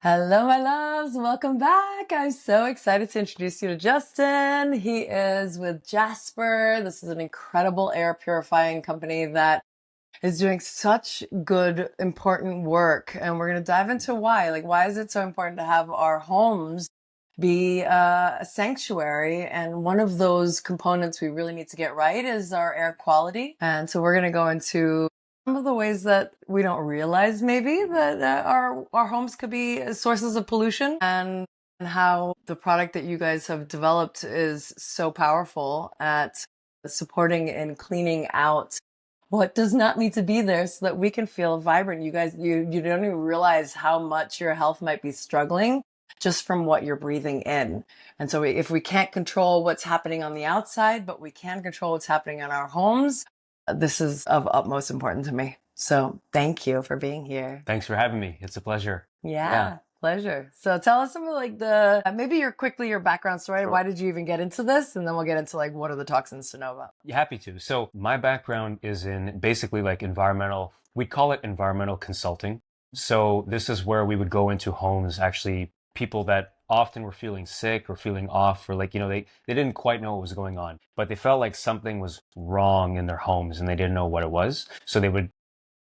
Hello, my loves. Welcome back. I'm so excited to introduce you to Justin. He is with Jasper. This is an incredible air purifying company that is doing such good, important work. And we're going to dive into why. Like, why is it so important to have our homes be a sanctuary? And one of those components we really need to get right is our air quality. And so we're going to go into some of the ways that we don't realize maybe that our homes could be sources of pollution, and how the product that you guys have developed is so powerful at supporting and cleaning out what does not need to be there so that we can feel vibrant. You guys, you don't even realize how much your health might be struggling just from what you're breathing in. And so if we can't control what's happening on the outside, but we can control what's happening in our homes, this is of utmost importance to me. So thank you for being here. Thanks for having me. It's a pleasure. Yeah, pleasure. So tell us some of like the maybe your background story. Sure. Why did you even get into this? And then we'll get into like what are the toxins to know about. Yeah, happy to. So my background is in basically like environmental, we call it environmental consulting. So this is where we would go into homes, actually people that often were feeling sick or feeling off, or like, they didn't quite know what was going on, but they felt like something was wrong in their homes and they didn't know what it was. So they would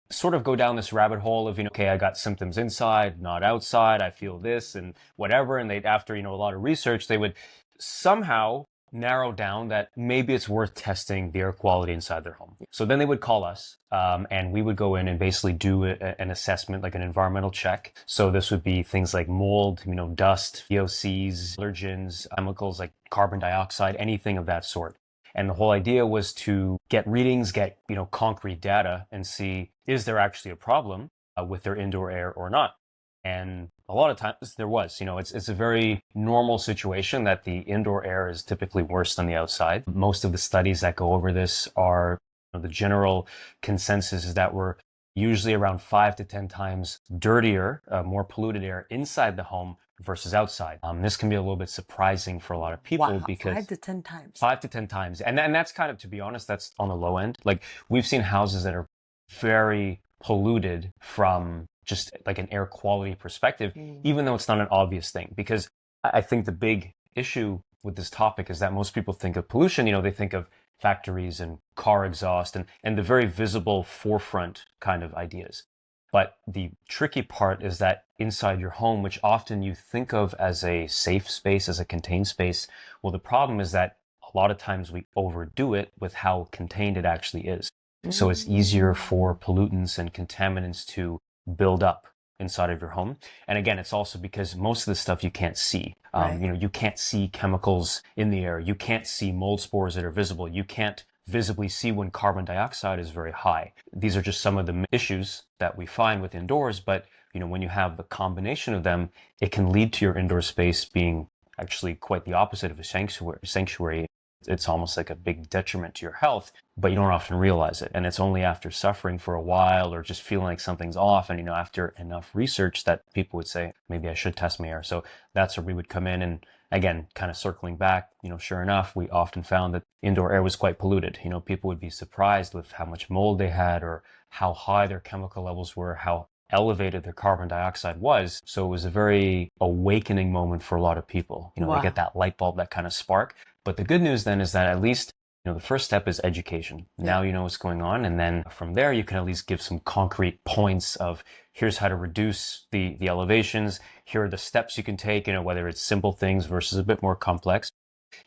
sort of go down this rabbit hole of, okay, I got symptoms inside, not outside, I feel this and whatever. And they'd, after, a lot of research, they would somehow narrow down that maybe it's worth testing the air quality inside their home. So then they would call us, and we would go in and basically do an assessment, like an environmental check. So this would be things like mold, dust, VOCs, allergens, chemicals like carbon dioxide, anything of that sort. And the whole idea was to get readings, get, concrete data and see, is there actually a problem with their indoor air or not? And a lot of times there was, it's a very normal situation that the indoor air is typically worse than the outside. Most of the studies that go over this are, the general consensus is that we're usually around 5 to 10 times dirtier, more polluted air inside the home versus outside. This can be a little bit surprising for a lot of people. Wow, because 5 to 10 times. 5 to 10 times. And that's kind of, to be honest, that's on the low end. Like we've seen houses that are very polluted from just like an air quality perspective, even though it's not an obvious thing. Because I think the big issue with this topic is that most people think of pollution, they think of factories and car exhaust and the very visible forefront kind of ideas. But the tricky part is that inside your home, which often you think of as a safe space, as a contained space, well, the problem is that a lot of times we overdo it with how contained it actually is. So it's easier for pollutants and contaminants to build up inside of your home. And again, it's also because most of the stuff you can't see. Right. You can't see chemicals in the air. You can't see mold spores that are visible. You can't visibly see when carbon dioxide is very high. These are just some of the issues that we find with indoors, but when you have the combination of them, it can lead to your indoor space being actually quite the opposite of a sanctuary. It's almost like a big detriment to your health, but you don't often realize it. And it's only after suffering for a while or just feeling like something's off and, after enough research that people would say, maybe I should test my air. So that's where we would come in. And again, kind of circling back, sure enough, we often found that indoor air was quite polluted. People would be surprised with how much mold they had or how high their chemical levels were, how elevated their carbon dioxide was. So it was a very awakening moment for a lot of people. They Wow. get that light bulb, that kind of spark. But the good news then is that at least, the first step is education. Now you know what's going on. And then from there, you can at least give some concrete points of here's how to reduce the elevations. Here are the steps you can take, whether it's simple things versus a bit more complex.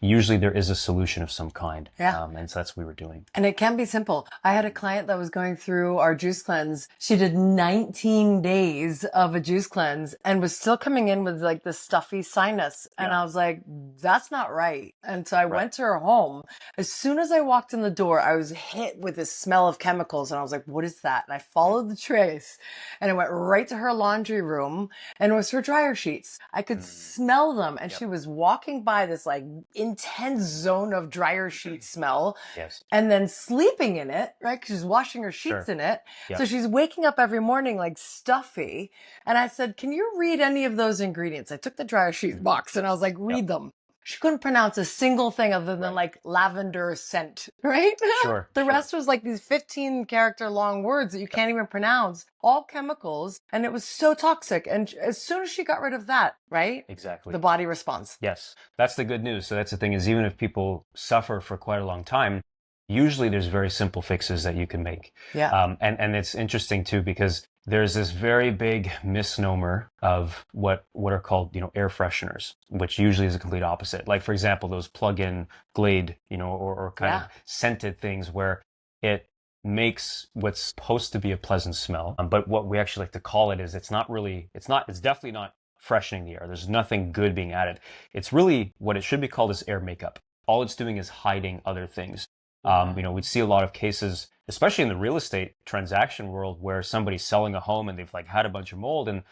Usually there is a solution of some kind. Yeah. And so that's what we were doing. And it can be simple. I had a client that was going through our juice cleanse. She did 19 days of a juice cleanse and was still coming in with like the stuffy sinus. And I was like, that's not right. And so I went to her home. As soon as I walked in the door, I was hit with this smell of chemicals. And I was like, what is that? And I followed the trace and I went right to her laundry room, and it was her dryer sheets. I could smell them. And she was walking by this like intense zone of dryer sheet smell. Yes. And then sleeping in it, right? Because she's washing her sheets in it. So she's waking up every morning like stuffy. And I said, can you read any of those ingredients? I took the dryer sheet box and I was like, read them. She couldn't pronounce a single thing other than like lavender scent, right? Sure, The sure. rest was like these 15 character long words that you can't even pronounce, all chemicals. And it was so toxic. And as soon as she got rid of that, right? Exactly. The body responds. Yes, that's the good news. So that's the thing is even if people suffer for quite a long time, usually there's very simple fixes that you can make. Yeah. And it's interesting too because there's this very big misnomer of what are called, air fresheners, which usually is a complete opposite. Like for example, those plug-in Glade, or kind of scented things where it makes what's supposed to be a pleasant smell. But what we actually like to call it is it's definitely not freshening the air. There's nothing good being added. It's really what it should be called is air makeup. All it's doing is hiding other things. We see a lot of cases, especially in the real estate transaction world, where somebody's selling a home and they've like had a bunch of mold, and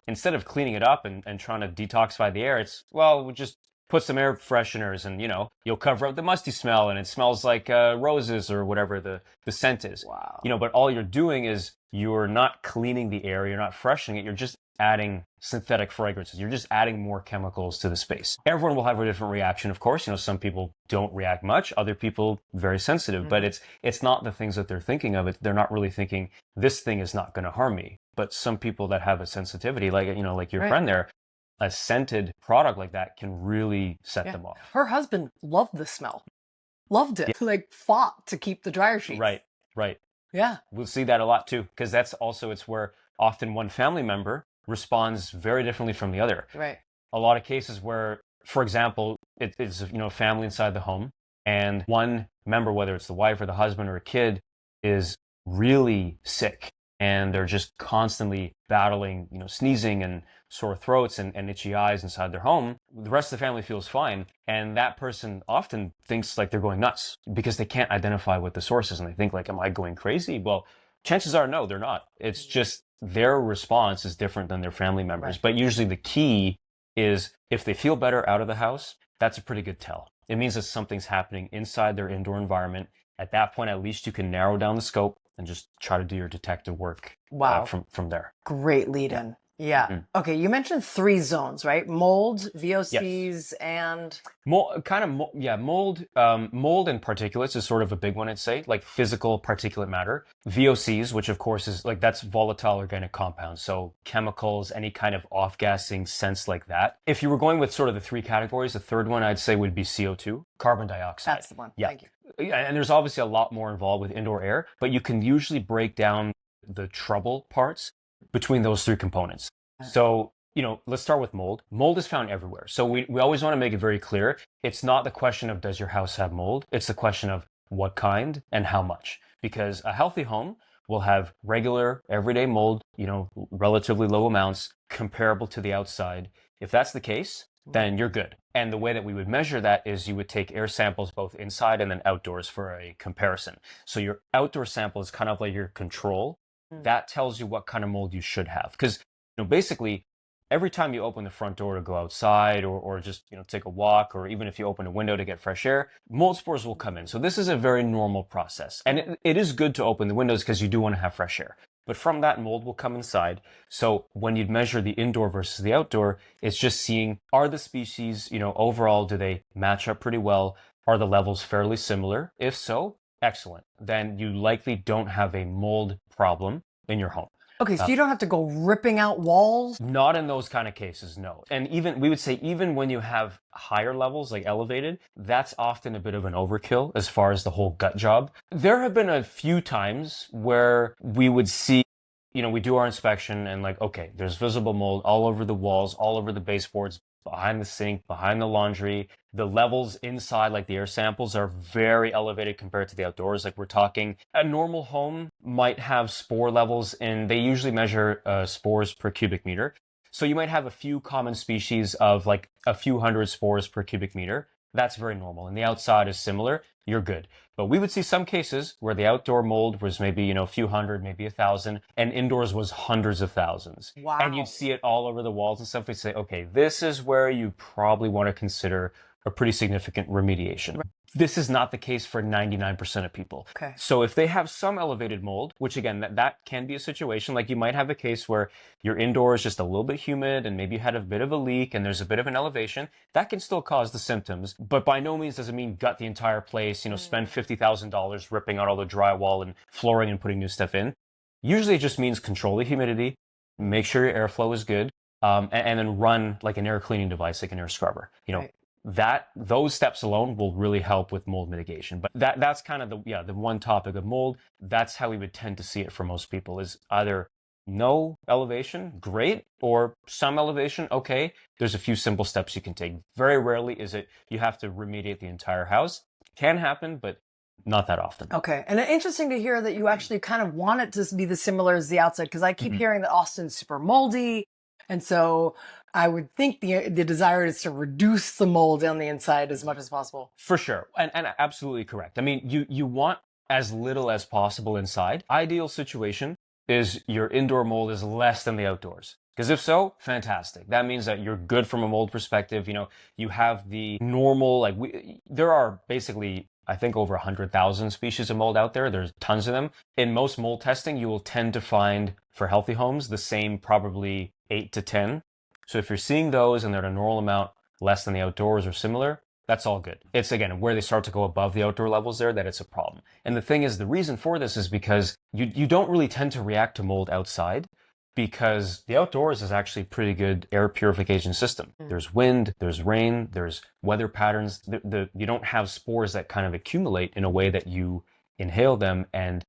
instead of cleaning it up and trying to detoxify the air, it's we'll just put some air fresheners and you'll cover up the musty smell and it smells like roses or whatever the scent is. Wow. But all you're doing is you're not cleaning the air, you're not freshening it, you're just adding synthetic fragrances. You're just adding more chemicals to the space. Everyone will have a different reaction, of course. Some people don't react much, other people very sensitive, but it's not the things that they're thinking of. They're not really thinking this thing is not going to harm me. But some people that have a sensitivity, like like your friend there, a scented product like that can really set them off. Her husband loved the smell. Loved it. Yeah. Like fought to keep the dryer sheets. Right. Yeah. We'll see that a lot too, because it's where often one family member responds very differently from the other. Right. A lot of cases where, for example, it is a family inside the home, and one member, whether it's the wife or the husband or a kid, is really sick, and they're just constantly battling, sneezing and sore throats and itchy eyes inside their home. The rest of the family feels fine, and that person often thinks like they're going nuts because they can't identify what the source is, and they think like, am I going crazy? Well, chances are no, they're not. It's just their response is different than their family members. Right. But usually the key is if they feel better out of the house, that's a pretty good tell. It means that something's happening inside their indoor environment. At that point, at least you can narrow down the scope and just try to do your detective work from there. Great lead in. Yeah. Mm-hmm. Okay. You mentioned 3 zones, right? Mold, VOCs, and mold. Mold and particulates is sort of a big one, I'd say, like physical particulate matter. VOCs, which of course is like that's volatile organic compounds, so chemicals, any kind of off-gassing scents like that. If you were going with sort of the 3 categories, the third one I'd say would be CO2, carbon dioxide. That's the one. Yeah. Thank you. And there's obviously a lot more involved with indoor air, but you can usually break down the trouble parts between those 3 components. So, let's start with mold. Mold is found everywhere. So we always want to make it very clear. It's not the question of does your house have mold? It's the question of what kind and how much. Because a healthy home will have regular, everyday mold, relatively low amounts comparable to the outside. If that's the case, then you're good. And the way that we would measure that is you would take air samples both inside and then outdoors for a comparison. So your outdoor sample is kind of like your control. That tells you what kind of mold you should have. Because, basically, every time you open the front door to go outside or just, take a walk, or even if you open a window to get fresh air, mold spores will come in. So this is a very normal process. And it is good to open the windows because you do want to have fresh air. But from that, mold will come inside. So when you'd measure the indoor versus the outdoor, it's just seeing, are the species, overall, do they match up pretty well? Are the levels fairly similar? If so, excellent. Then you likely don't have a mold problem in your home. Okay, so you don't have to go ripping out walls? Not in those kind of cases, no. And we would say even when you have higher levels, like elevated, that's often a bit of an overkill as far as the whole gut job. There have been a few times where we would see, we do our inspection and like, okay, there's visible mold all over the walls, all over the baseboards, behind the sink, behind the laundry. The levels inside, like the air samples, are very elevated compared to the outdoors. Like we're talking, a normal home might have spore levels, and they usually measure spores per cubic meter. So you might have a few common species of like a few hundred spores per cubic meter. That's very normal. And the outside is similar. You're good. But we would see some cases where the outdoor mold was maybe, a few hundred, maybe 1,000, and indoors was hundreds of thousands. Wow. And you'd see it all over the walls and stuff. We'd say, okay, this is where you probably want to consider a pretty significant remediation. This is not the case for 99% of people. Okay. So if they have some elevated mold, which again, that can be a situation, like you might have a case where your indoor is just a little bit humid and maybe you had a bit of a leak and there's a bit of an elevation, that can still cause the symptoms, but by no means does it mean gut the entire place, spend $50,000 ripping out all the drywall and flooring and putting new stuff in. Usually it just means control the humidity, make sure your airflow is good, and then run like an air cleaning device, like an air scrubber. Right. Those steps alone will really help with mold mitigation. But that's kind of the one topic of mold. That's how we would tend to see it for most people, is either no elevation, great, or some elevation, okay. There's a few simple steps you can take. Very rarely is it you have to remediate the entire house. Can happen, but not that often. Okay. And interesting to hear that you actually kind of want it to be the similar as the outside, because I keep hearing that Austin's super moldy. And so I would think the desire is to reduce the mold on the inside as much as possible. For sure. And absolutely correct. I mean, you want as little as possible inside. Ideal situation is your indoor mold is less than the outdoors. Because if so, fantastic. That means that you're good from a mold perspective. You have the normal, there are basically, I think, over 100,000 species of mold out there. There's tons of them. In most mold testing, you will tend to find, for healthy homes, the same probably 8 to 10. So if you're seeing those and they're at a normal amount, less than the outdoors or similar, that's all good. It's, again, where they start to go above the outdoor levels there that it's a problem. And the thing is, the reason for this is because you don't really tend to react to mold outside, because the outdoors is actually a pretty good air purification system. There's wind, there's rain, there's weather patterns. You don't have spores that kind of accumulate in a way that you inhale them and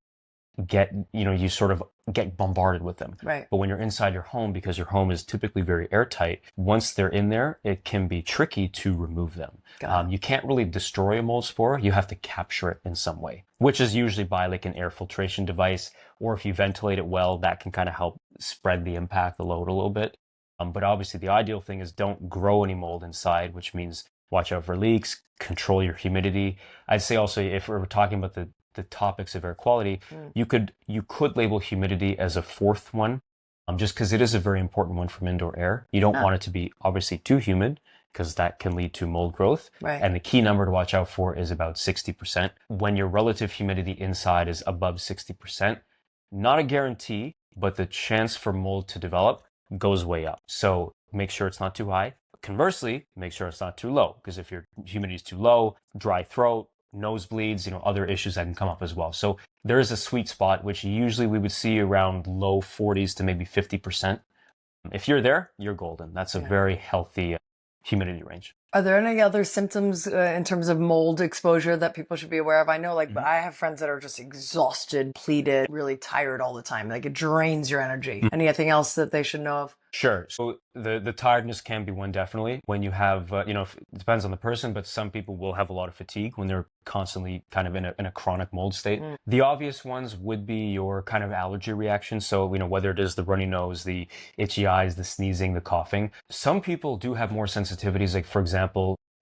you sort of get bombarded with them. Right. But when you're inside your home, because your home is typically very airtight, once they're in there, it can be tricky to remove them. You can't really destroy a mold spore. You have to capture it in some way, which is usually by like an air filtration device, or if you ventilate it well, that can kind of help spread the impact, the load a little bit. But obviously the ideal thing is don't grow any mold inside, which means watch out for leaks, control your humidity. I'd say also, if we're talking about the topics of air quality, you could label humidity as a fourth one, just because it is a very important one from indoor air. You don't want it to be obviously too humid, because that can lead to mold growth. Right. And the key number to watch out for is about 60%. When your relative humidity inside is above 60%, not a guarantee, but the chance for mold to develop goes way up. So make sure it's not too high. Conversely, make sure it's not too low, because if your humidity is too low, dry throat, nosebleeds, other issues that can come up as well. So there is a sweet spot, which usually we would see around low 40s to maybe 50%. If you're there, you're golden. That's a very healthy humidity range. Are there any other symptoms in terms of mold exposure that people should be aware of? I know, I have friends that are just exhausted, depleted, really tired all the time. Like, it drains your energy. Anything else that they should know of? Sure. So the tiredness can be one, definitely. When you have, it depends on the person, but some people will have a lot of fatigue when they're constantly kind of in a chronic mold state. The obvious ones would be your kind of allergy reactions. So, whether it is the runny nose, the itchy eyes, the sneezing, the coughing. Some people do have more sensitivities, like, for example,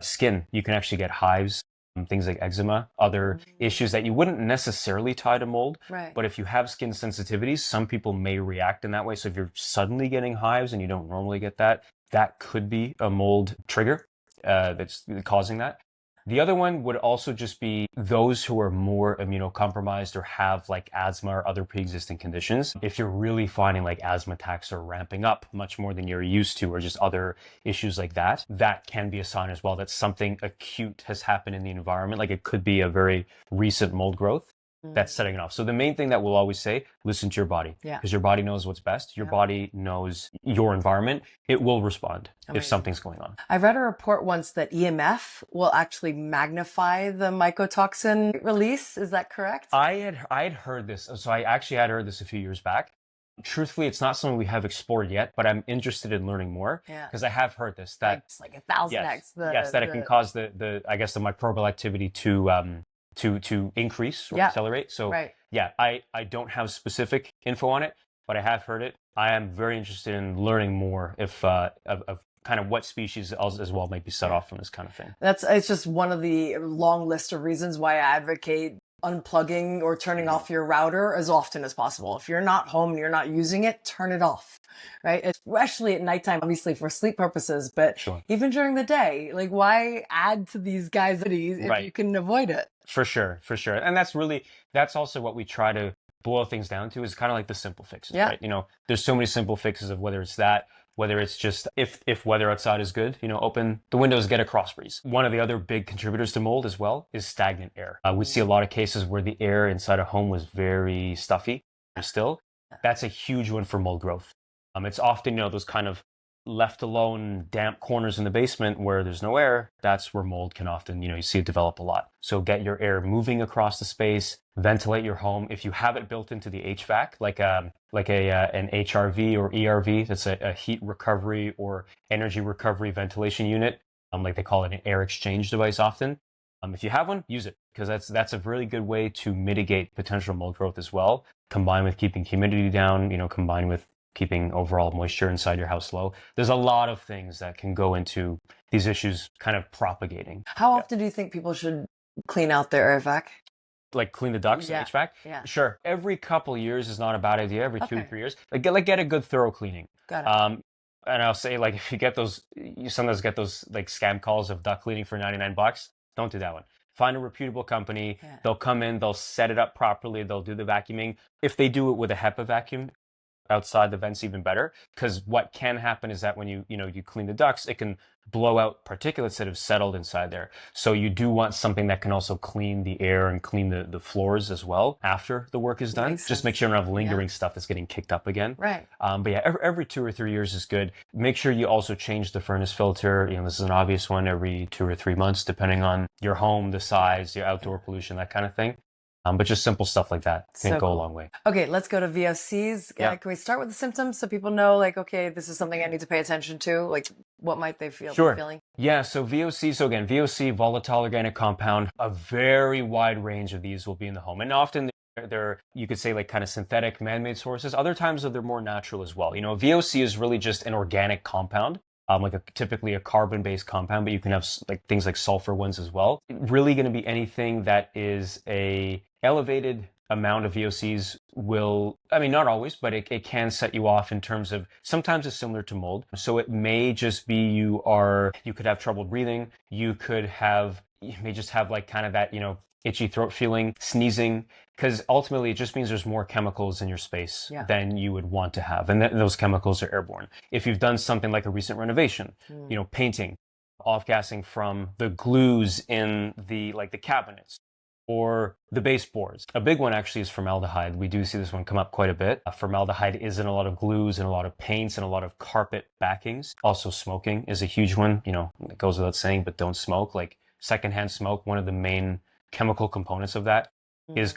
skin. You can actually get hives, things like eczema, other issues that you wouldn't necessarily tie to mold. Right. But if you have skin sensitivities, some people may react in that way. So if you're suddenly getting hives and you don't normally get that, that could be a mold trigger that's causing that. The other one would also just be those who are more immunocompromised or have like asthma or other pre-existing conditions. If you're really finding like asthma attacks are ramping up much more than you're used to, or just other issues like that, that can be a sign as well that something acute has happened in the environment. Like, it could be a very recent mold growth that's setting it off. So the main thing that we'll always say, listen to your body, because your body knows what's best. Your body knows your environment. It will respond if something's going on. I read a report once that EMF will actually magnify the mycotoxin release. Is that correct? I had heard this. So I actually had heard this a few years back. Truthfully, it's not something we have explored yet, but I'm interested in learning more, because I have heard this, that it's like 1,000x. That it can cause the microbial activity to increase or accelerate. So I don't have specific info on it, but I have heard it. I am very interested in learning more of kind of what species as well might be set off from this kind of thing. It's just one of the long list of reasons why I advocate unplugging or turning off your router as often as possible. If you're not home and you're not using it, turn it off, right? Especially at nighttime, obviously for sleep purposes, but Sure. even during the day, like why add to these guys' if Right. you can avoid it? For sure, for sure. And that's also what we try to boil things down to, is kind of like the simple fixes, Yeah. right? There's so many simple fixes of whether it's that, whether it's just if weather outside is good, open the windows, get a cross breeze. One of the other big contributors to mold as well is stagnant air. We see a lot of cases where the air inside a home was very stuffy still. That's a huge one for mold growth. It's often, those kind of left alone damp corners in the basement where there's no air. That's where mold can often, you see it develop a lot. So get your air moving across the space, ventilate your home. If you have it built into the HVAC, like an HRV or ERV, that's a heat recovery or energy recovery ventilation unit, like they call it an air exchange device often. If you have one, use it, because that's a really good way to mitigate potential mold growth as well, combined with keeping humidity down, combined with keeping overall moisture inside your house low. There's a lot of things that can go into these issues kind of propagating. How often do you think people should clean out their air vac? Like clean the ducts in HVAC? Yeah. Sure. Every couple years is not a bad idea. Every Okay. 2-3 years. Get a good thorough cleaning. Got it. And I'll say, like, if you get you sometimes get those like scam calls of duct cleaning for $99. Don't do that one. Find a reputable company. Yeah. They'll come in, they'll set it up properly, they'll do the vacuuming. If they do it with a HEPA vacuum outside the vents, even better, because what can happen is that when you clean the ducts, it can blow out particulates that have settled inside there. So you do want something that can also clean the air and clean the floors as well after the work is done. Makes Just make sense. sure you don't have lingering stuff that's getting kicked up again. Right. But yeah, every 2 or 3 years is good. Make sure you also change the furnace filter. This is an obvious one, every 2 or 3 months, depending on your home, the size, your outdoor pollution, that kind of thing. But just simple stuff like that can go a long way. Okay, let's go to VOCs. Yeah. Can we start with the symptoms so people know, like, okay, this is something I need to pay attention to? Like, what might they feel? Sure. Feeling? Yeah, so VOC, VOC, volatile organic compound, a very wide range of these will be in the home. And often they're, you could say, like kind of synthetic, man-made sources. Other times they're more natural as well. VOC is really just an organic compound. Typically a carbon-based compound, but you can have like things like sulfur ones as well. Really going to be anything that is a elevated amount of VOCs will, not always, but it can set you off in terms of, sometimes it's similar to mold. So it may just be you could have trouble breathing. You may just have like kind of that, itchy throat feeling, sneezing, because ultimately it just means there's more chemicals in your space than you would want to have. And those chemicals are airborne. If you've done something like a recent renovation, painting, off-gassing from the glues in the cabinets or the baseboards. A big one actually is formaldehyde. We do see this one come up quite a bit. Formaldehyde is in a lot of glues and a lot of paints and a lot of carpet backings. Also smoking is a huge one. It goes without saying, but don't smoke. Like secondhand smoke, one of the main chemical components of that is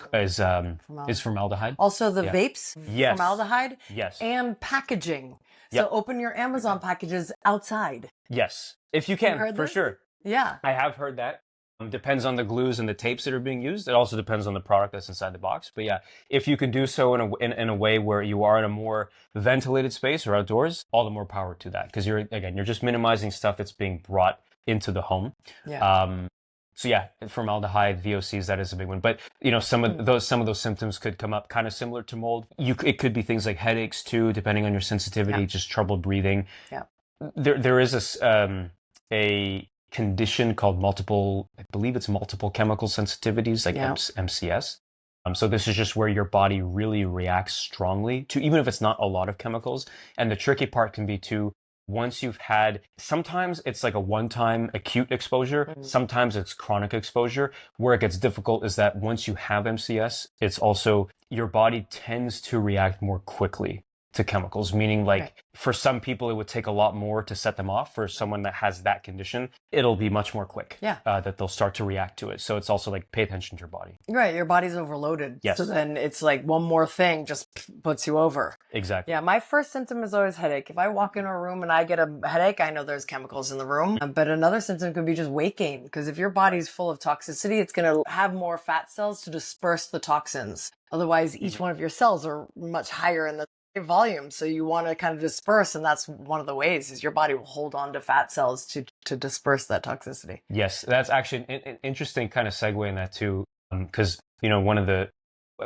formaldehyde. Also the vapes, Yes. formaldehyde, Yes. and packaging. So Yep. open your Amazon packages outside. Yes, if you can, heard for this? sure. Yeah. I have heard that. Depends on the glues and the tapes that are being used. It also depends on the product that's inside the box. But yeah, if you can do so in a way where you are in a more ventilated space or outdoors, all the more power to that. Because you're just minimizing stuff that's being brought into the home. Yeah. So yeah, formaldehyde, VOCs, that is a big one. But some of those symptoms could come up kind of similar to mold. It could be things like headaches too, depending on your sensitivity, just trouble breathing. Yeah. There is a condition called multiple chemical sensitivities, like MCS. So this is just where your body really reacts strongly to, even if it's not a lot of chemicals. And the tricky part can be to, once you've had, sometimes it's like a one-time acute exposure, sometimes it's chronic exposure. Where it gets difficult is that once you have MCS, it's also, your body tends to react more quickly to chemicals, meaning for some people, it would take a lot more to set them off. For someone that has that condition, it'll be much more quick that they'll start to react to it. So it's also like, pay attention to your body. Right. Your body's overloaded. Yes. So then it's like one more thing just puts you over. Exactly. Yeah. My first symptom is always headache. If I walk into a room and I get a headache, I know there's chemicals in the room. But another symptom could be just weight gain, because if your body's full of toxicity, it's going to have more fat cells to disperse the toxins. Otherwise, each one of your cells are much higher in the volume, so you want to kind of disperse, and that's one of the ways is your body will hold on to fat cells to disperse that toxicity. Yes, that's actually an interesting kind of segue in that too. Because, one of the,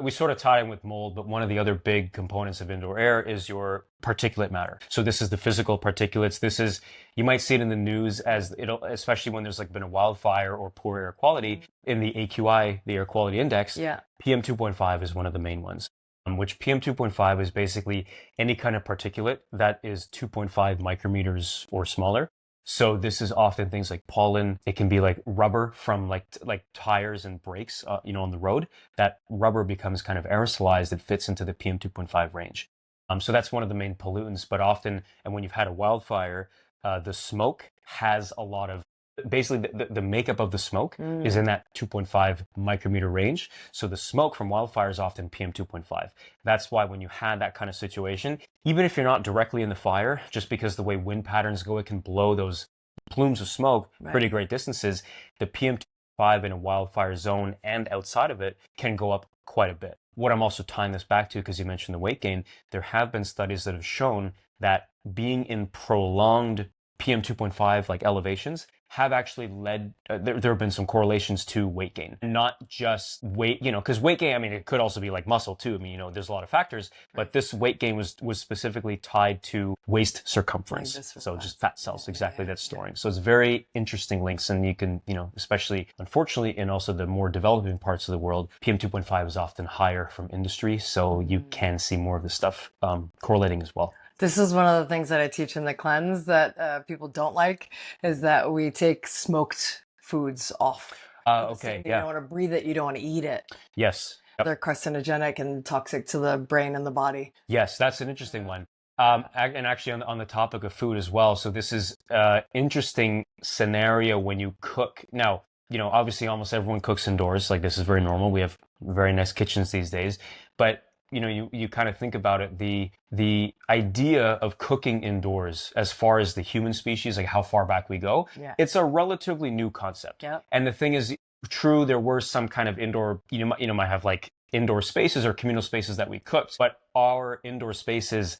we sort of tie in with mold, but one of the other big components of indoor air is your particulate matter. So this is the physical particulates. This is, you might see it in the news as it'll, especially when there's like been a wildfire or poor air quality in the AQI, the air quality index. Yeah. PM 2.5 is one of the main ones, which PM 2.5 is basically any kind of particulate that is 2.5 micrometers or smaller. So this is often things like pollen. It can be like rubber from like tires and brakes, on the road. That rubber becomes kind of aerosolized. It fits into the PM 2.5 range. So that's one of the main pollutants. But often, and when you've had a wildfire, the smoke has a lot of, basically the makeup of the smoke is in that 2.5 micrometer range. So the smoke from wildfire is often PM 2.5. That's why when you had that kind of situation, even if you're not directly in the fire, just because the way wind patterns go, it can blow those plumes of smoke pretty great distances. The PM 2.5 in a wildfire zone and outside of it can go up quite a bit. What I'm also tying this back to, because you mentioned the weight gain, there have been studies that have shown that being in prolonged PM 2.5 like elevations have actually led, there have been some correlations to weight gain, not just weight, because weight gain, I mean, it could also be like muscle too. I mean, there's a lot of factors, but this weight gain was specifically tied to waist circumference. So just fat cells, exactly, that's storing. So it's very interesting links. And you can, especially unfortunately in also the more developing parts of the world, PM 2.5 is often higher from industry. So you can see more of this stuff correlating as well. This is one of the things that I teach in the cleanse that people don't like, is that we take smoked foods off. Okay, You don't want to breathe it, you don't want to eat it. Yes. They're carcinogenic and toxic to the brain and the body. Yes, that's an interesting one. And actually on the topic of food as well. So this is an interesting scenario when you cook. Now, obviously almost everyone cooks indoors. Like this is very normal. We have very nice kitchens these days. But you kind of think about it, the idea of cooking indoors as far as the human species, like how far back we go, it's a relatively new concept. Yep. And the thing is, true, there were some kind of indoor, might have like indoor spaces or communal spaces that we cooked, but our indoor spaces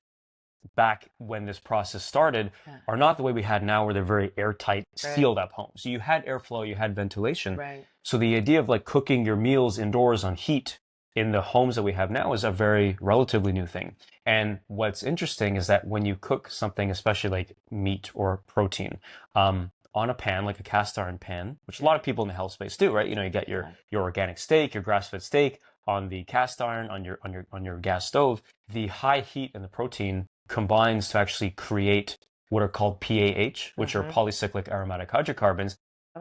back when this process started are not the way we had now, where they're very airtight, sealed up homes. So you had airflow, you had ventilation. Right. So the idea of like cooking your meals indoors on heat in the homes that we have now is a very relatively new thing. And what's interesting is that when you cook something, especially like meat or protein, on a pan, like a cast iron pan, which a lot of people in the health space do, right? You get your organic steak, your grass-fed steak on the cast iron, on your gas stove. The high heat and the protein combines to actually create what are called PAH, which are polycyclic aromatic hydrocarbons,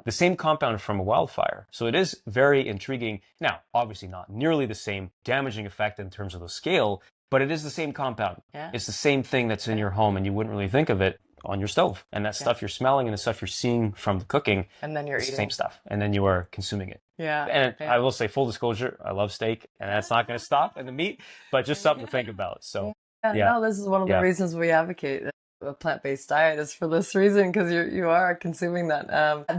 the same compound from a wildfire. So it is very intriguing. Now, obviously not nearly the same damaging effect in terms of the scale, but it is the same compound. It's the same thing that's in your home, and you wouldn't really think of it on your stove. And that stuff you're smelling and the stuff you're seeing from the cooking, and then you're eating the same stuff, and then you are consuming it. And I will say, full disclosure, I love steak, and that's not going to stop, and the meat, but just something to think about. So no, this is one of the reasons we advocate a plant-based diet, is for this reason, because you are consuming that.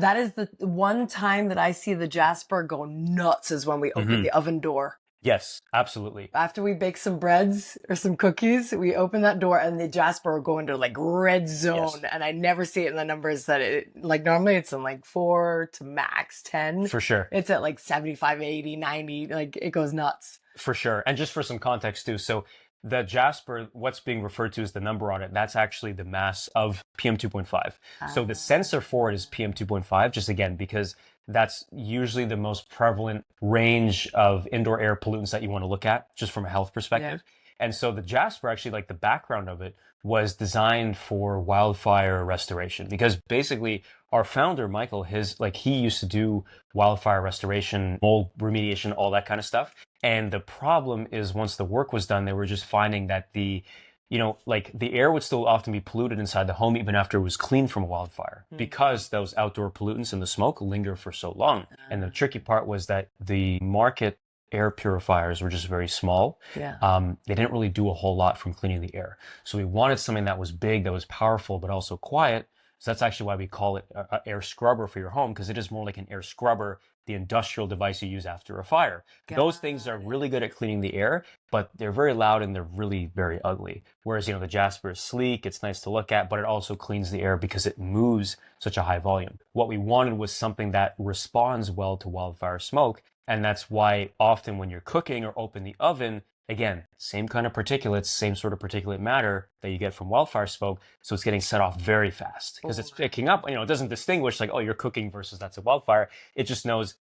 That is the one time that I see the Jasper go nuts, is when we open the oven door. Yes, absolutely. After we bake some breads or some cookies, we open that door and the Jasper will go into like red zone. And I never see it in the numbers that it, like normally it's in like 4 to max 10. For sure. It's at like 75, 80, 90, like it goes nuts. For sure. And just for some context too, so the Jasper, what's being referred to as the number on it, that's actually the mass of PM 2.5. So the sensor for it is PM 2.5, just again, because that's usually the most prevalent range of indoor air pollutants that you want to look at, just from a health perspective. And so the Jasper, actually, like the background of it, was designed for wildfire restoration, because basically our founder, Michael, he used to do wildfire restoration, mold remediation, all that kind of stuff. And the problem is, once the work was done, they were just finding that the air would still often be polluted inside the home, even after it was cleaned from a wildfire, because those outdoor pollutants and the smoke linger for so long. And the tricky part was that the market air purifiers were just very small. They didn't really do a whole lot from cleaning the air. So we wanted something that was big, that was powerful, but also quiet. So that's actually why we call it an air scrubber for your home, because it is more like an air scrubber, the industrial device you use after a fire. Those things are really good at cleaning the air, but they're very loud and they're really very ugly. Whereas, the Jasper is sleek, it's nice to look at, but it also cleans the air because it moves such a high volume. What we wanted was something that responds well to wildfire smoke, And that's why often when you're cooking or open the oven, again, same kind of particulates, same sort of particulate matter that you get from wildfire smoke. So it's getting set off very fast because it's picking up, it doesn't distinguish like, oh, you're cooking versus that's a wildfire. It just knows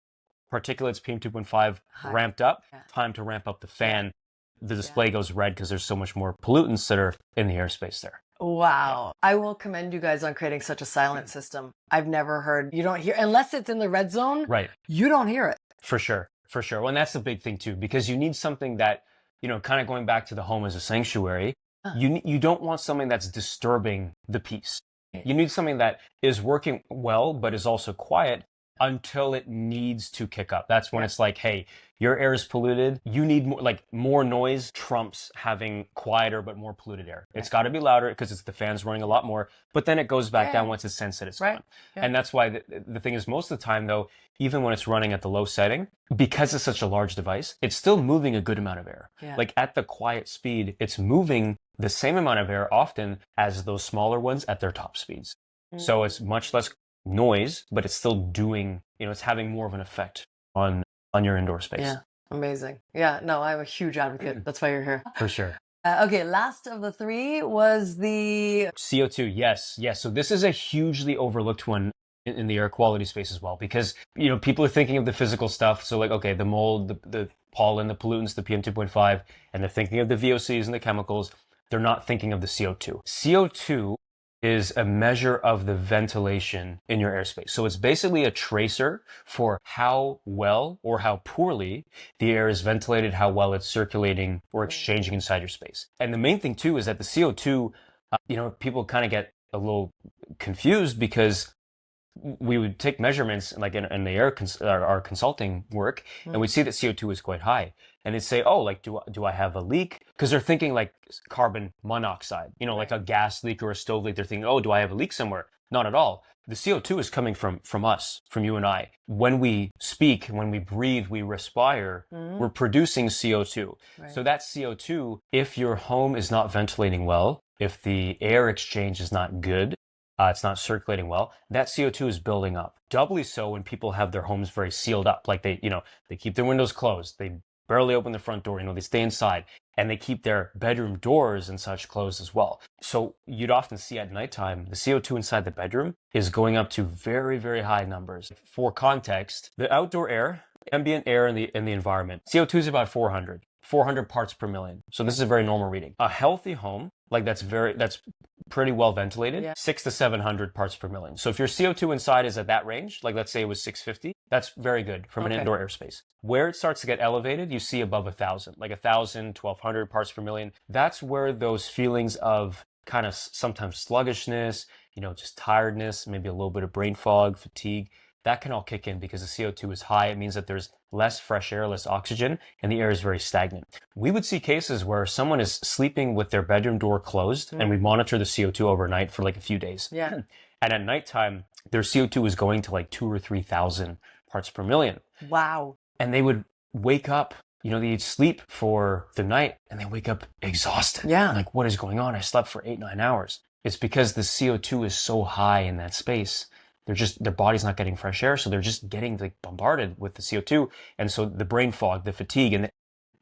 particulates PM2.5 ramped up, time to ramp up the fan. The display goes red because there's so much more pollutants that are in the airspace there. Wow. I will commend you guys on creating such a silent system. I've never heard, you don't hear, unless it's in the red zone, right? You don't hear it. For sure. For sure. Well, and that's the big thing too, because you need something that, kind of going back to the home as a sanctuary, you don't want something that's disturbing the peace. You need something that is working well, but is also quiet until it needs to kick up. That's when it's like, hey, your air is polluted. You need more noise trumps having quieter but more polluted air. It's got to be louder because it's the fans running a lot more, but then it goes back down once it's sensed that it's gone. And that's why the thing is, most of the time though, even when it's running at the low setting, because it's such a large device, it's still moving a good amount of air. Like at the quiet speed, it's moving the same amount of air often as those smaller ones at their top speeds. So it's much less noise, but it's still doing, it's having more of an effect on your indoor space. Yeah, amazing. Yeah, no, I'm a huge advocate. That's why you're here. For sure. Okay, last of the three was the CO2. Yes. So this is a hugely overlooked one in the air quality space as well, because, people are thinking of the physical stuff. So like, okay, the mold, the pollen, the pollutants, the PM2.5, and they're thinking of the VOCs and the chemicals. They're not thinking of the CO2. CO2 is a measure of the ventilation in your airspace. So it's basically a tracer for how well or how poorly the air is ventilated, how well it's circulating or exchanging inside your space. And the main thing too is that the CO2, people kind of get a little confused because we would take measurements like in the our consulting work, and we'd see that CO2 is quite high. And they'd say, oh, like, do I have a leak? Because they're thinking like carbon monoxide, like a gas leak or a stove leak. They're thinking, oh, do I have a leak somewhere? Not at all. The CO2 is coming from us, from you and I. When we speak, when we breathe, we respire, we're producing CO2. So that CO2, if your home is not ventilating well, if the air exchange is not good, it's not circulating well, that CO2 is building up. Doubly so when people have their homes very sealed up, like they keep their windows closed, they barely open the front door, they stay inside, and they keep their bedroom doors and such closed as well. So you'd often see at nighttime, the CO2 inside the bedroom is going up to very, very high numbers. For context, the outdoor air, ambient air in the environment, CO2 is about 400 parts per million. So this is a very normal reading. A healthy home, like that's pretty well ventilated, 600 to 700 parts per million. So if your CO2 inside is at that range, like let's say it was 650, that's very good from an indoor airspace. Where it starts to get elevated, you see above 1,000, like 1,000, 1,200 parts per million. That's where those feelings of kind of sometimes sluggishness, just tiredness, maybe a little bit of brain fog, fatigue, that can all kick in because the CO2 is high. It means that there's less fresh air, less oxygen, and the air is very stagnant. We would see cases where someone is sleeping with their bedroom door closed, and we monitor the CO2 overnight for like a few days. And at nighttime, their CO2 is going to like 2,000 or 3,000 parts per million. Wow. And they would wake up, they'd sleep for the night, and they wake up exhausted. Like, what is going on? I slept for 8-9 hours. It's because the CO2 is so high in that space. Their body's not getting fresh air, so they're just getting like bombarded with the CO2. And so the brain fog, the fatigue, and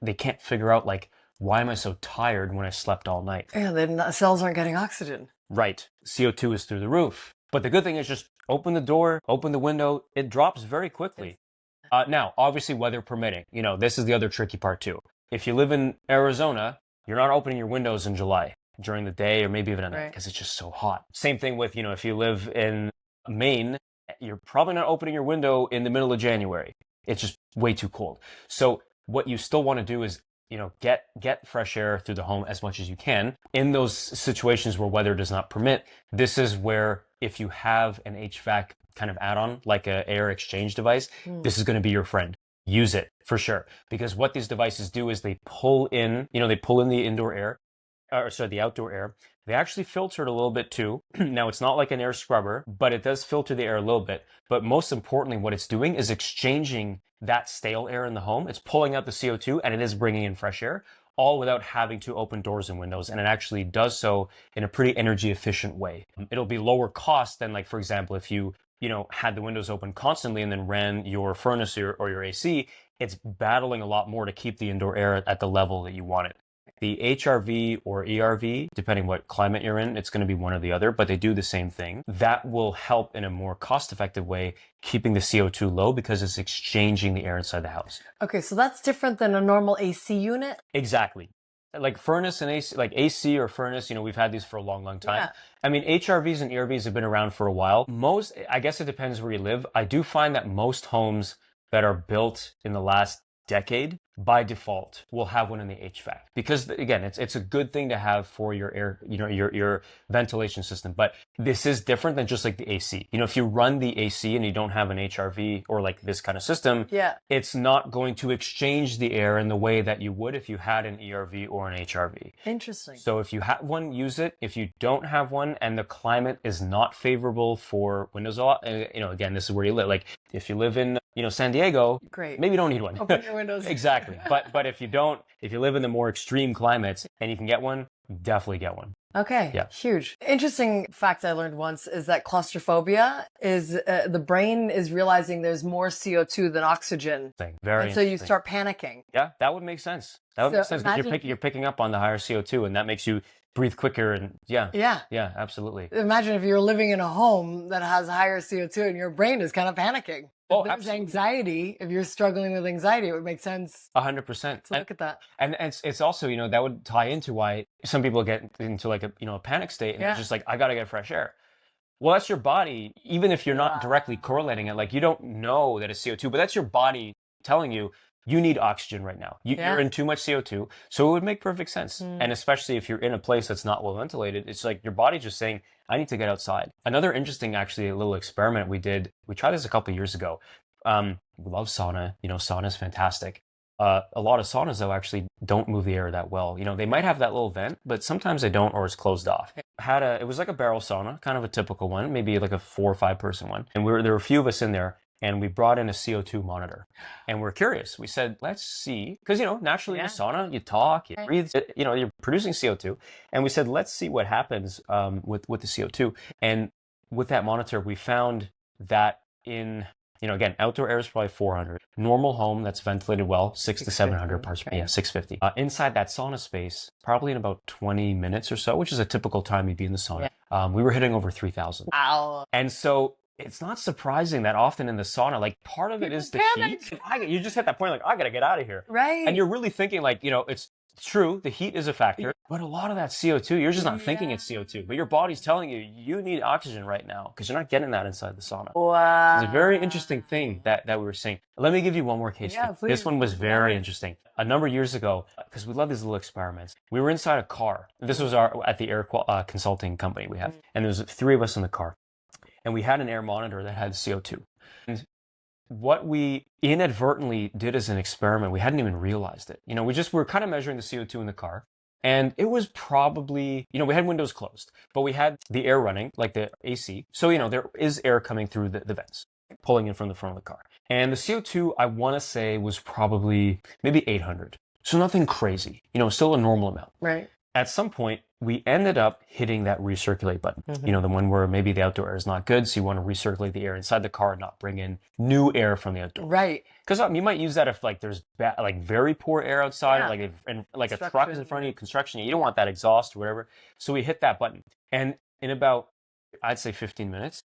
they can't figure out like, why am I so tired when I slept all night? Yeah, the cells aren't getting oxygen. Right. CO2 is through the roof. But the good thing is just open the door, open the window. It drops very quickly. Now, obviously, weather permitting, this is the other tricky part too. If you live in Arizona, you're not opening your windows in July during the day or maybe even at night because it's just so hot. Same thing with, if you live in Maine, you're probably not opening your window in the middle of January. It's just way too cold. So what you still want to do is, get fresh air through the home as much as you can. In those situations where weather does not permit, this is where if you have an HVAC kind of add-on, like an air exchange device, this is going to be your friend. Use it for sure. Because what these devices do is they pull in the indoor air, the outdoor air. They actually filter it a little bit too. Now, it's not like an air scrubber, but it does filter the air a little bit. But most importantly, what it's doing is exchanging that stale air in the home. It's pulling out the CO2 and it is bringing in fresh air, all without having to open doors and windows. And it actually does so in a pretty energy efficient way. It'll be lower cost than, like, for example, if you had the windows open constantly and then ran your furnace or your AC, it's battling a lot more to keep the indoor air at the level that you want it. The HRV or ERV, depending what climate you're in, it's going to be one or the other, but they do the same thing. That will help in a more cost-effective way, keeping the CO2 low because it's exchanging the air inside the house. Okay, so that's different than a normal AC unit? Exactly. Like furnace and AC, like AC or furnace, we've had these for a long, long time. Yeah. I mean, HRVs and ERVs have been around for a while. I guess it depends where you live. I do find that most homes that are built in the last decade by default will have one in the HVAC because again, it's a good thing to have for your air, your ventilation system. But this is different than just like the AC. If you run the AC and you don't have an HRV or like this kind of system, Yeah. it's not going to exchange the air in the way that you would if you had an ERV or an HRV. Interesting. So if you have one, use it. If you don't have one and the climate is not favorable for windows, again, this is where you live. Like if you live in, San Diego, Great. maybe you don't need one. Open your windows. Exactly. But if you live in the more extreme climates and you can get one, definitely get one. Okay. Yeah. Huge. Interesting fact I learned once is that claustrophobia is the brain is realizing there's more CO2 than oxygen. Very and so you interesting. start panicking. Yeah, that would make sense. That would make sense because you're picking up on the higher CO2 and that makes you breathe quicker and yeah, absolutely. Imagine if you're living in a home that has higher CO2 and your brain is kind of panicking. Oh, if there's absolutely. Anxiety, if you're struggling with anxiety, it would make sense 100%. to look at that. And it's also, that would tie into why some people get into like a panic state and it's just like, I got to get fresh air. Well, that's your body, even if you're not directly correlating it, like you don't know that it's CO2, but that's your body telling you, you need oxygen right now. You're in too much CO2. So it would make perfect sense. And especially if you're in a place that's not well ventilated, it's like your body's just saying, I need to get outside. Another interesting, actually, a little experiment we did, we tried this a couple of years ago. We love sauna. Sauna is fantastic. A lot of saunas, though, actually don't move the air that well. They might have that little vent, but sometimes they don't or it's closed off. It was like a barrel sauna, kind of a typical one, maybe like a 4 or 5 person one. And there were a few of us in there. And we brought in a CO2 monitor and we're curious. We said, let's see, because, naturally in a sauna, you talk, you breathe, you're producing CO2. And we said, let's see what happens with the CO2. And with that monitor, we found that in, again, outdoor air is probably 400. Normal home that's ventilated well, 600 to 700 parts per million, 650. Inside that sauna space, probably in about 20 minutes or so, which is a typical time you'd be in the sauna, we were hitting over 3,000. Ow. And so it's not surprising that often in the sauna, like part of it is the heat. You just hit that point, like, I got to get out of here. Right. And you're really thinking like, it's true, the heat is a factor, but a lot of that CO2, you're just not thinking it's CO2, but your body's telling you, you need oxygen right now because you're not getting that inside the sauna. Wow. So it's a very interesting thing that we were seeing. Let me give you one more case. Please. This one was very interesting. A number of years ago, because we love these little experiments, we were inside a car. This was at the air consulting company we have. And there was 3 of us in the car. And we had an air monitor that had CO2. And what we inadvertently did as an experiment, we hadn't even realized it. We were kind of measuring the CO2 in the car. And it was probably, we had windows closed, but we had the air running, like the AC. So, there is air coming through the vents, pulling in from the front of the car. And the CO2, I want to say, was probably maybe 800. So nothing crazy, still a normal amount. Right. At some point, we ended up hitting that recirculate button. The one where maybe the outdoor air is not good, so you want to recirculate the air inside the car and not bring in new air from the outdoor. Right. Because you might use that if like there's very poor air outside, or a truck is in front of you, construction. You don't want that exhaust or whatever. So we hit that button, and in about, I'd say 15 minutes,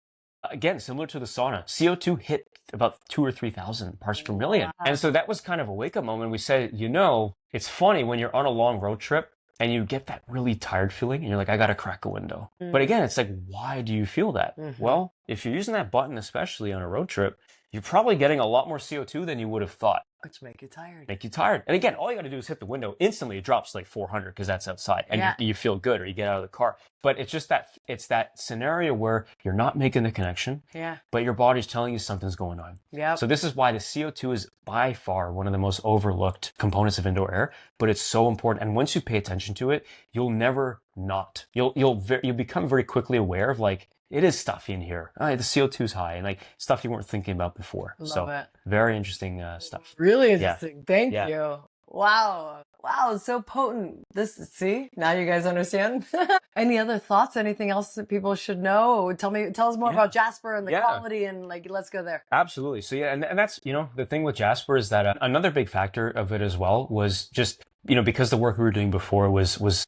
again similar to the sauna, CO2 hit about 2,000 or 3,000 parts per million. And so that was kind of a wake up moment. We said, it's funny when you're on a long road trip. And you get that really tired feeling and you're like, I got to crack a window. But again, it's like, why do you feel that? Well, if you're using that button, especially on a road trip, you're probably getting a lot more CO2 than you would have thought. Which make you tired. And again, all you got to do is hit the window. Instantly, it drops to like 400 because that's outside. And you feel good or you get out of the car. But it's just it's that scenario where you're not making the connection. Yeah. But your body's telling you something's going on. Yeah. So this is why the CO2 is by far one of the most overlooked components of indoor air. But it's so important. And once you pay attention to it, you'll never not. You'll become very quickly aware of like, it is stuffy in here. The CO2 is high and like stuff you weren't thinking about before. Love it. Very interesting stuff. Really interesting. Thank you. Wow. Wow, so potent. See, now you guys understand. Any other thoughts? Anything else that people should know? Tell us more about Jasper and the quality, and like, let's go there. Absolutely. So yeah, and that's, the thing with Jasper is that another big factor of it as well was just, because the work we were doing before was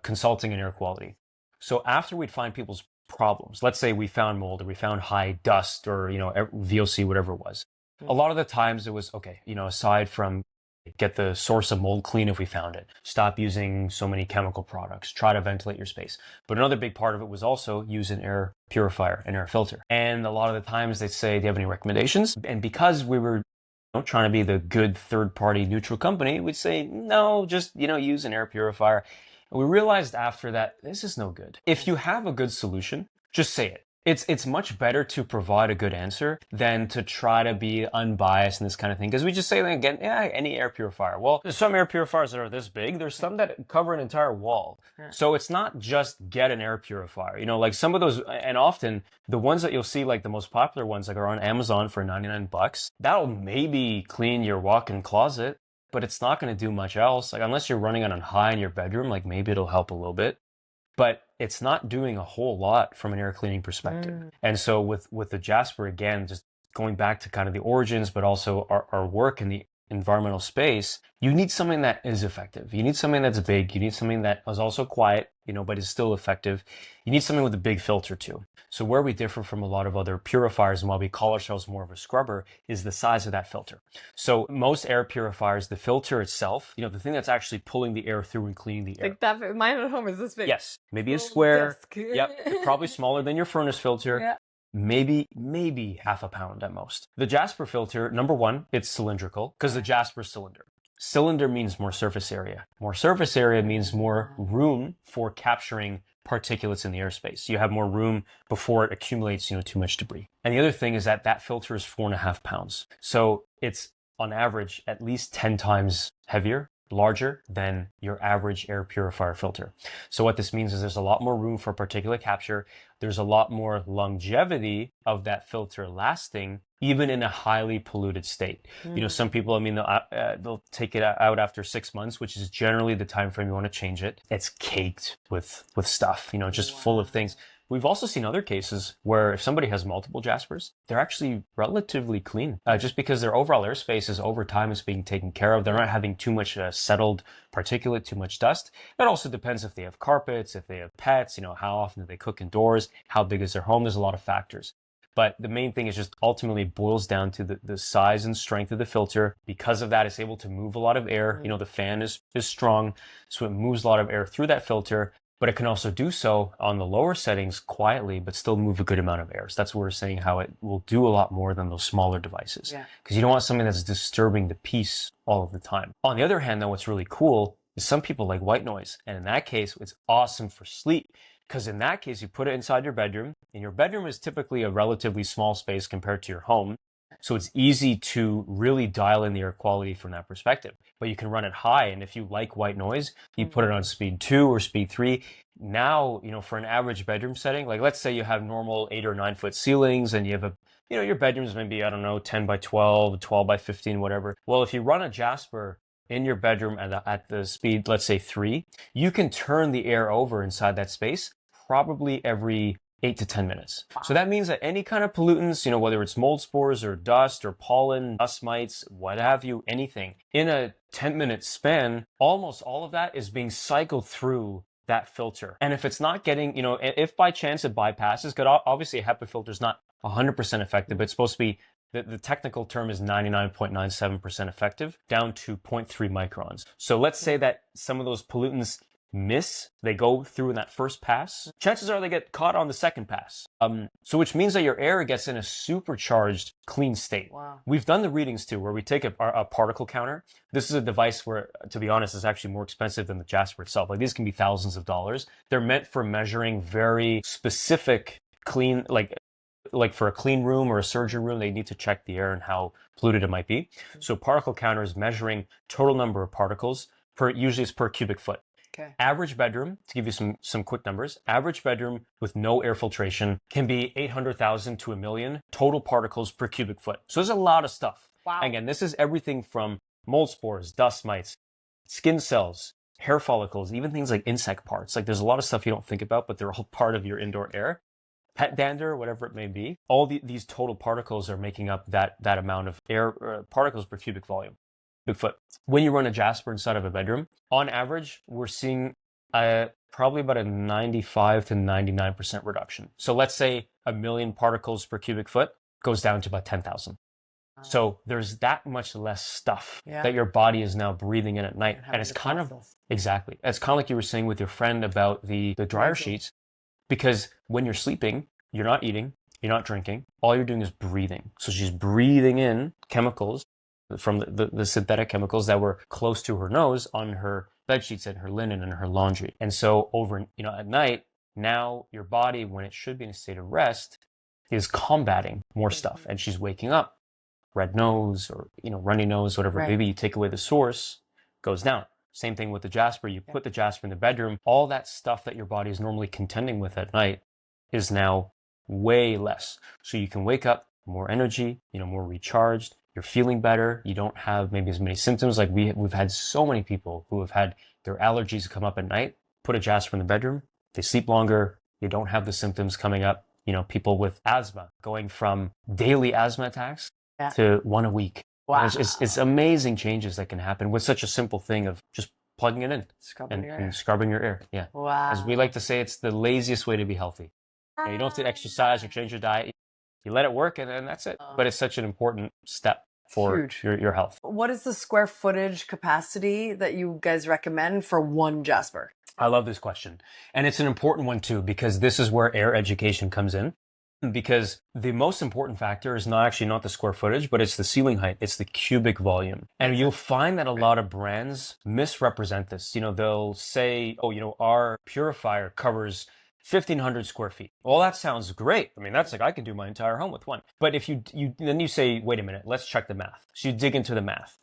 consulting in air quality. So after we'd find people's problems, let's say we found mold or we found high dust or, VOC, whatever it was. A lot of the times it was, okay, aside from get the source of mold clean if we found it, stop using so many chemical products, try to ventilate your space. But another big part of it was also use an air purifier, an air filter. And a lot of the times they'd say, do you have any recommendations? And because we were trying to be the good third-party neutral company, we'd say, no, just, use an air purifier. And we realized after that, this is no good. If you have a good solution, just say it. It's much better to provide a good answer than to try to be unbiased and this kind of thing. Because we just say, again, any air purifier. Well, there's some air purifiers that are this big. There's some that cover an entire wall. So it's not just get an air purifier. Like some of those, and often the ones that you'll see, like the most popular ones, like are on Amazon for $99. That'll maybe clean your walk-in closet, but it's not going to do much else. Like unless you're running it on high in your bedroom, like maybe it'll help a little bit. But it's not doing a whole lot from an air cleaning perspective. And so with the Jasper, again, just going back to kind of the origins, but also our work in the environmental space, you need something that is effective. You need something that's big. You need something that is also quiet, but is still effective. You need something with a big filter too. So where we differ from a lot of other purifiers, and why we call ourselves more of a scrubber, is the size of that filter. So most air purifiers, the filter itself, the thing that's actually pulling the air through and cleaning the air. Like that, mine at home is this big. Yes, maybe a square. Disc. Yep, probably smaller than your furnace filter. Yeah. Maybe half a pound at most. The Jasper filter, number one, it's cylindrical because the Jasper cylinder. Cylinder means more surface area. More surface area means more room for capturing particulates in the airspace. You have more room before it accumulates, too much debris. And the other thing is that filter is 4.5 pounds. So it's on average at least 10 times heavier, larger than your average air purifier filter. So what this means is there's a lot more room for particulate capture. There's a lot more longevity of that filter lasting, even in a highly polluted state. Some people, they'll take it out after 6 months, which is generally the time frame you want to change it. It's caked with stuff, just full of things. We've also seen other cases where if somebody has multiple Jaspers, they're actually relatively clean, just because their overall airspace is over time is being taken care of. They're not having too much settled particulate, too much dust. That also depends if they have carpets, if they have pets, how often do they cook indoors, how big is their home. There's a lot of factors. But the main thing is just ultimately boils down to the size and strength of the filter. Because of that, it's able to move a lot of air. The fan is strong, so it moves a lot of air through that filter. But it can also do so on the lower settings quietly, but still move a good amount of air. So that's what we're saying, how it will do a lot more than those smaller devices. Because you don't want something that's disturbing the peace all of the time. On the other hand, though, what's really cool is some people like white noise. And in that case, it's awesome for sleep. Because in that case, you put it inside your bedroom, and your bedroom is typically a relatively small space compared to your home. So it's easy to really dial in the air quality from that perspective. But you can run it high, and if you like white noise, you put it on speed 2 or speed 3. Now, for an average bedroom setting, like let's say you have normal 8 or 9 foot ceilings, and you have your bedroom's maybe, 10 by 12, 12 by 15, whatever. Well, if you run a Jasper in your bedroom at the speed, let's say 3, you can turn the air over inside that space probably every 8 to 10 minutes. So that means that any kind of pollutants, whether it's mold spores or dust or pollen, dust mites, what have you, anything, in a 10-minute span, almost all of that is being cycled through that filter. And if it's not getting, if by chance it bypasses, because obviously a HEPA filter is not 100% effective, but it's supposed to be, the technical term is 99.97% effective, down to 0.3 microns. So let's say that some of those pollutants they go through in that first pass, chances are they get caught on the second pass. So which means that your air gets in a supercharged clean state. Wow. We've done the readings too, where we take a particle counter. This is a device where, to be honest, is actually more expensive than the Jasper itself. Like these can be thousands of dollars. They're meant for measuring very specific clean, like for a clean room or a surgery room, they need to check the air and how polluted it might be. So particle counter is measuring total number of particles usually it's per cubic foot. Okay. Average bedroom, to give you some quick numbers, average bedroom with no air filtration can be 800,000 to 1 million total particles per cubic foot. So there's a lot of stuff. Wow. Again, this is everything from mold spores, dust mites, skin cells, hair follicles, even things like insect parts. Like there's a lot of stuff you don't think about, but they're all part of your indoor air. Pet dander, whatever it may be, all these total particles are making up that amount of air particles per cubic volume. Big foot. When you run a Jasper inside of a bedroom, on average, we're seeing probably about a 95 to 99% reduction. So let's say 1 million particles per cubic foot goes down to about 10,000. So there's that much less stuff that your body is now breathing in at night. And it's kind of, exactly. It's kind of like you were saying with your friend about the dryer sheets, because when you're sleeping, you're not eating, you're not drinking, all you're doing is breathing. So she's breathing in chemicals from the synthetic chemicals that were close to her nose on her bed sheets and her linen and her laundry. And so over, at night, now your body, when it should be in a state of rest, is combating more stuff. And she's waking up, red nose or, runny nose, whatever. Maybe you take away the source, goes down. Same thing with the Jasper. You put the Jasper in the bedroom, all that stuff that your body is normally contending with at night is now way less. So you can wake up more energy, more recharged. You're feeling better. You don't have maybe as many symptoms. Like we've had so many people who have had their allergies come up at night, put a Jasper in the bedroom, they sleep longer, they don't have the symptoms coming up. People with asthma going from daily asthma attacks to one a week. Wow. It's amazing changes that can happen with such a simple thing of just plugging it in and scrubbing your air. Yeah. Wow. As we like to say, it's the laziest way to be healthy. You don't have to exercise or change your diet. You let it work and then that's it. But it's such an important step for your health. What is the square footage capacity that you guys recommend for one Jasper? I love this question. And it's an important one too, because this is where air education comes in. Because the most important factor is not the square footage, but it's the ceiling height. It's the cubic volume. And you'll find that a lot of brands misrepresent this. They'll say, our purifier covers 1,500 square feet. Well, that sounds great. I mean, that's like, I can do my entire home with one. But if you then you say, wait a minute, let's check the math. So you dig into the math.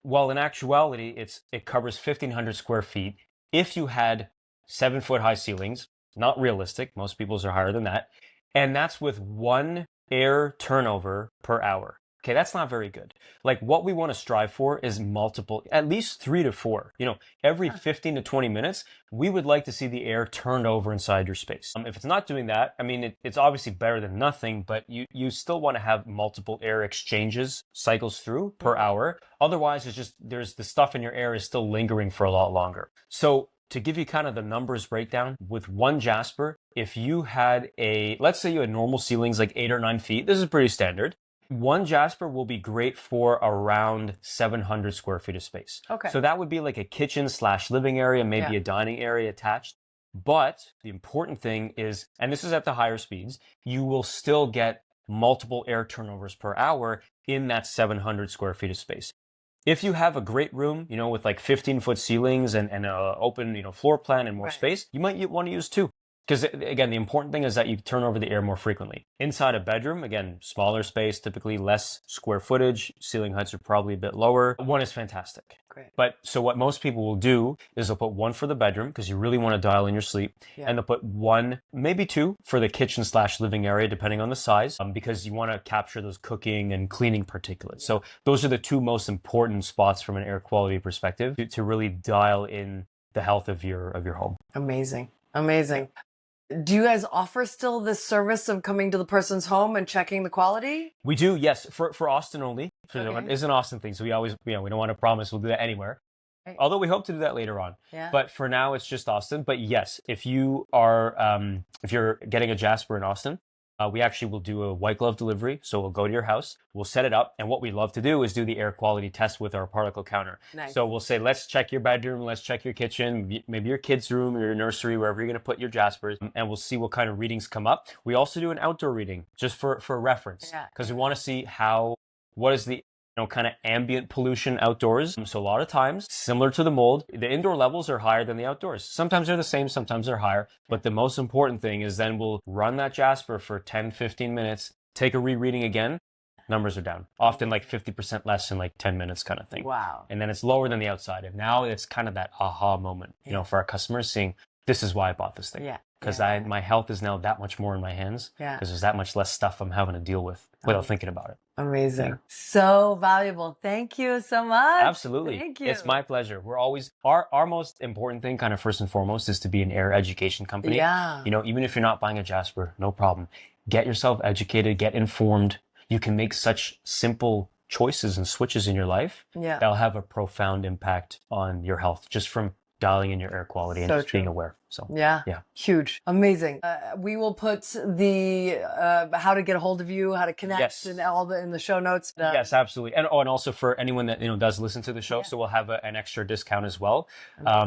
Well, in actuality, it covers 1,500 square feet. If you had 7-foot high ceilings, not realistic. Most people's are higher than that. And that's with 1 air turnover per hour. Okay, that's not very good. Like what we want to strive for is multiple, at least 3 to 4. Every 15 to 20 minutes, we would like to see the air turned over inside your space. If it's not doing that, I mean, it's obviously better than nothing, but you still want to have multiple air exchanges cycles through per hour. Otherwise, there's the stuff in your air is still lingering for a lot longer. So to give you kind of the numbers breakdown, with one Jasper, if you had let's say you had normal ceilings like 8 or 9 feet, this is pretty standard. One Jasper will be great for around 700 square feet of space. Okay. So that would be like a kitchen/living area, maybe a dining area attached. But the important thing is, and this is at the higher speeds, you will still get multiple air turnovers per hour in that 700 square feet of space. If you have a great room, with like 15-foot ceilings and an open, floor plan and more space, you might want to use 2. Because again, the important thing is that you turn over the air more frequently. Inside a bedroom, again, smaller space, typically less square footage, ceiling heights are probably a bit lower. 1 is fantastic. Great. But so what most people will do is they'll put 1 for the bedroom because you really want to dial in your sleep. And they'll put 1, maybe 2 for the kitchen/living area, depending on the size, because you want to capture those cooking and cleaning particulates. So those are the 2 most important spots from an air quality perspective to really dial in the health of your home. Amazing. Do you guys offer still this service of coming to the person's home and checking the quality? We do, yes, for Austin only. It is an Austin thing, so we always, we don't want to promise we'll do that anywhere. Right. Although we hope to do that later on. Yeah. But for now, it's just Austin. But yes, if you are, if you're getting a Jasper in Austin, we actually will do a white glove delivery. So we'll go to your house, we'll set it up. And what we love to do is do the air quality test with our particle counter. Nice. So we'll say, let's check your bedroom, let's check your kitchen, maybe your kid's room or your nursery, wherever you're going to put your Jaspers. And we'll see what kind of readings come up. We also do an outdoor reading just for reference, because we want to see what is the kind of ambient pollution outdoors. So a lot of times, similar to the mold, the indoor levels are higher than the outdoors. Sometimes they're the same, sometimes they're higher. But the most important thing is then we'll run that Jasper for 10, 15 minutes, take a rereading again, numbers are down. Often like 50% less in like 10 minutes kind of thing. Wow. And then it's lower than the outside. And now it's kind of that aha moment, for our customers seeing, this is why I bought this thing. Yeah. Because my health is now that much more in my hands. Yeah. Because there's that much less stuff I'm having to deal with without thinking about it. Amazing. Yeah. So valuable. Thank you so much. Absolutely. Thank you. It's my pleasure. We're always our most important thing, kind of first and foremost, is to be an air education company. Yeah. You know, even if you're not buying a Jasper, no problem. Get yourself educated, get informed. You can make such simple choices and switches in your life Yeah. that'll have a profound impact on your health just from dialing in your air quality and So just being true. aware. So Yeah. yeah. Huge. Amazing. We will put the how to get a hold of you, how to connect, Yes. and all the in the show notes. Yes, absolutely. And and also for anyone that does listen to the show, so we'll have an extra discount as well.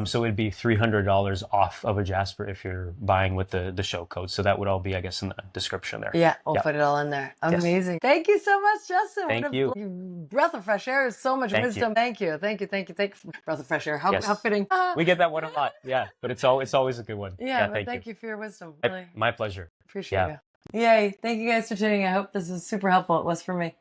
So it'd be $300 off of a Jasper if you're buying with the show code. So that would all be, I guess, in the description there. Yeah, we'll put it all in there. Yes. Amazing. Thank you so much, Justin. Thank What a you. breath of fresh air is so much Thank wisdom. you. Thank you. Thank you. Thank you. Thank you. Breath of fresh air. How Yes. fitting. We get that one a lot. Yeah, but it's always a good one. Yeah, but thank thank you. you for your wisdom. Really My pleasure. appreciate Yeah. you. Yay. Thank you guys for tuning in. I hope this is super helpful. It was for me.